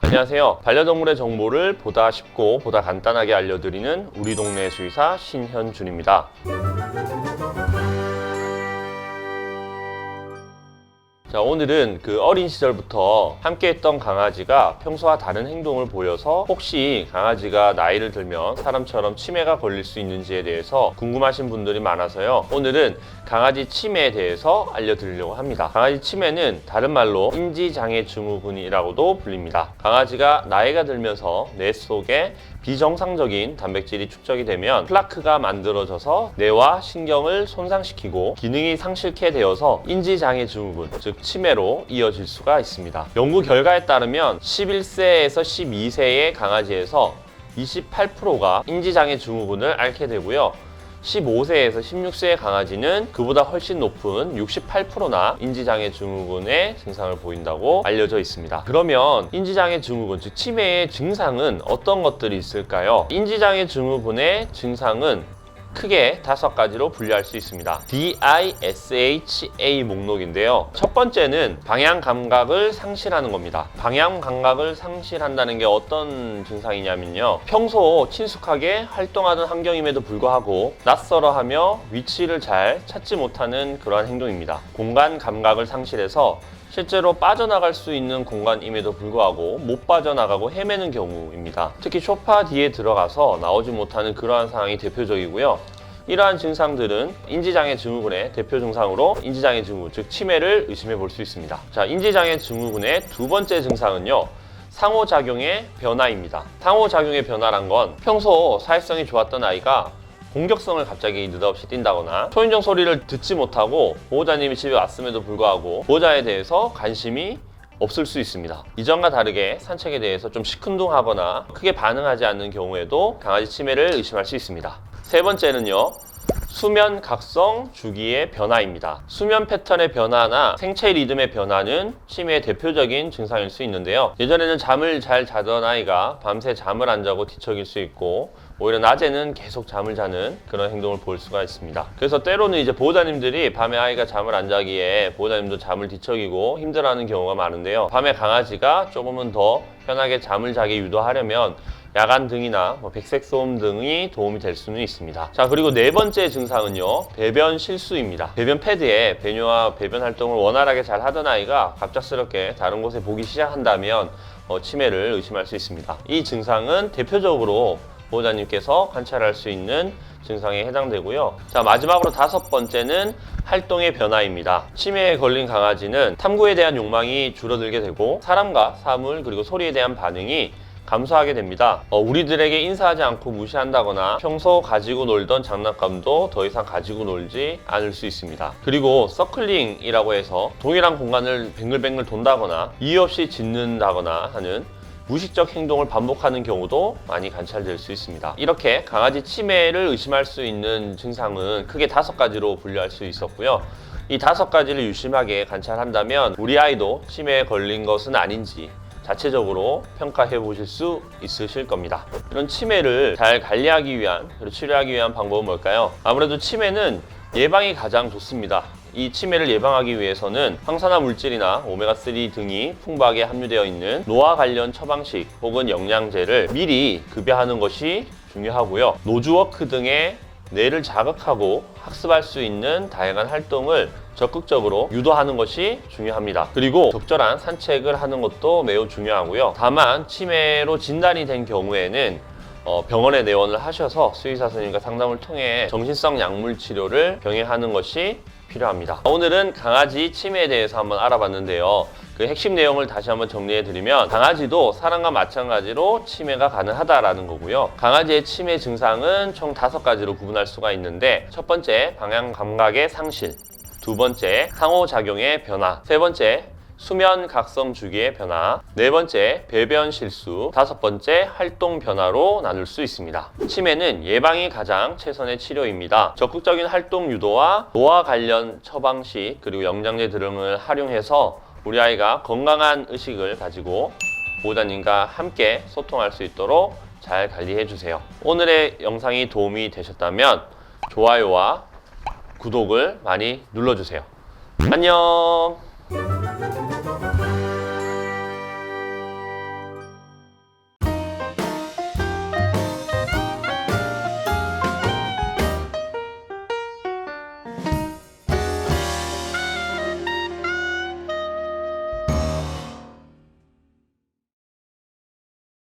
안녕하세요. 반려동물의 정보를 보다 쉽고 보다 간단하게 알려드리는 우리 동네 수의사 신현준입니다. 자, 오늘은 그 어린 시절부터 함께했던 강아지가 평소와 다른 행동을 보여서 혹시 강아지가 나이를 들면 사람처럼 치매가 걸릴 수 있는지에 대해서 궁금하신 분들이 많아서요. 오늘은 강아지 치매에 대해서 알려드리려고 합니다. 강아지 치매는 다른 말로 인지장애 증후군이라고도 불립니다. 강아지가 나이가 들면서 뇌 속에 비정상적인 단백질이 축적이 되면 플라크가 만들어져서 뇌와 신경을 손상시키고 기능이 상실케 되어서 인지장애 증후군, 즉 치매로 이어질 수가 있습니다. 연구 결과에 따르면 11세에서 12세의 강아지에서 28%가 인지장애 증후군을 앓게 되고요. 15세에서 16세의 강아지는 그보다 훨씬 높은 68%나 인지장애 증후군의 증상을 보인다고 알려져 있습니다. 그러면 인지장애 증후군, 즉 치매의 증상은 어떤 것들이 있을까요? 인지장애 증후군의 증상은 크게 5가지로 분류할 수 있습니다. DISHA 목록인데요. 첫 번째는 방향 감각을 상실하는 겁니다. 방향 감각을 상실한다는 게 어떤 증상이냐면요. 평소 친숙하게 활동하던 환경임에도 불구하고 낯설어하며 위치를 잘 찾지 못하는 그러한 행동입니다. 공간 감각을 상실해서 실제로 빠져나갈 수 있는 공간임에도 불구하고 못 빠져나가고 헤매는 경우입니다. 특히 소파 뒤에 들어가서 나오지 못하는 그러한 상황이 대표적이고요. 이러한 증상들은 인지장애 증후군의 대표 증상으로 인지장애 증후군, 즉 치매를 의심해 볼 수 있습니다. 자, 인지장애 증후군의 두 번째 증상은요. 상호작용의 변화입니다. 상호작용의 변화란 건 평소 사회성이 좋았던 아이가 공격성을 갑자기 느닷없이 띈다거나 초인종 소리를 듣지 못하고 보호자님이 집에 왔음에도 불구하고 보호자에 대해서 관심이 없을 수 있습니다. 이전과 다르게 산책에 대해서 좀 시큰둥하거나 크게 반응하지 않는 경우에도 강아지 치매를 의심할 수 있습니다. 세 번째는요. 수면 각성 주기의 변화입니다. 수면 패턴의 변화나 생체 리듬의 변화는 치매의 대표적인 증상일 수 있는데요. 예전에는 잠을 잘 자던 아이가 밤새 잠을 안 자고 뒤척일 수 있고 오히려 낮에는 계속 잠을 자는 그런 행동을 볼 수가 있습니다. 그래서 때로는 이제 보호자님들이 밤에 아이가 잠을 안 자기에 보호자님도 잠을 뒤척이고 힘들어하는 경우가 많은데요. 밤에 강아지가 조금은 더 편하게 잠을 자게 유도하려면 야간 등이나 백색 소음 등이 도움이 될 수는 있습니다. 자, 그리고 네 번째 증상은요. 배변 실수입니다. 배변 패드에 배뇨와 배변 활동을 원활하게 잘 하던 아이가 갑작스럽게 다른 곳에 보기 시작한다면 치매를 의심할 수 있습니다. 이 증상은 대표적으로 보호자님께서 관찰할 수 있는 증상에 해당되고요. 자, 마지막으로 5번째는 활동의 변화입니다. 치매에 걸린 강아지는 탐구에 대한 욕망이 줄어들게 되고 사람과 사물 그리고 소리에 대한 반응이 감소하게 됩니다. 우리들에게 인사하지 않고 무시한다거나 평소 가지고 놀던 장난감도 더 이상 가지고 놀지 않을 수 있습니다. 그리고 서클링이라고 해서 동일한 공간을 뱅글뱅글 돈다거나 이유 없이 짖는다거나 하는 무의식적 행동을 반복하는 경우도 많이 관찰될 수 있습니다. 이렇게 강아지 치매를 의심할 수 있는 증상은 크게 5가지로 분류할 수 있었고요. 이 5가지를 유심하게 관찰한다면 우리 아이도 치매에 걸린 것은 아닌지 자체적으로 평가해 보실 수 있으실 겁니다. 이런 치매를 잘 관리하기 위한 그리고 치료하기 위한 방법은 뭘까요? 아무래도 치매는 예방이 가장 좋습니다. 이 치매를 예방하기 위해서는 항산화 물질이나 오메가3 등이 풍부하게 함유되어 있는 노화 관련 처방식 혹은 영양제를 미리 급여하는 것이 중요하고요. 노즈워크 등의 뇌를 자극하고 학습할 수 있는 다양한 활동을 적극적으로 유도하는 것이 중요합니다. 그리고 적절한 산책을 하는 것도 매우 중요하고요. 다만 치매로 진단이 된 경우에는 병원에 내원을 하셔서 수의사 선생님과 상담을 통해 정신성 약물 치료를 병행하는 것이 필요합니다. 오늘은 강아지 치매에 대해서 한번 알아봤는데요. 그 핵심 내용을 다시 한번 정리해드리면 강아지도 사람과 마찬가지로 치매가 가능하다라는 거고요. 강아지의 치매 증상은 총 5가지로 구분할 수가 있는데 첫 번째, 방향 감각의 상실, 두 번째, 상호작용의 변화, 세 번째, 수면 각성 주기의 변화, 네 번째, 배변 실수, 5번째, 활동 변화로 나눌 수 있습니다. 치매는 예방이 가장 최선의 치료입니다. 적극적인 활동 유도와 노화 관련 처방식 그리고 영양제 등을 활용해서 우리 아이가 건강한 의식을 가지고 보호자님과 함께 소통할 수 있도록 잘 관리해 주세요. 오늘의 영상이 도움이 되셨다면 좋아요와 구독을 많이 눌러주세요. 안녕.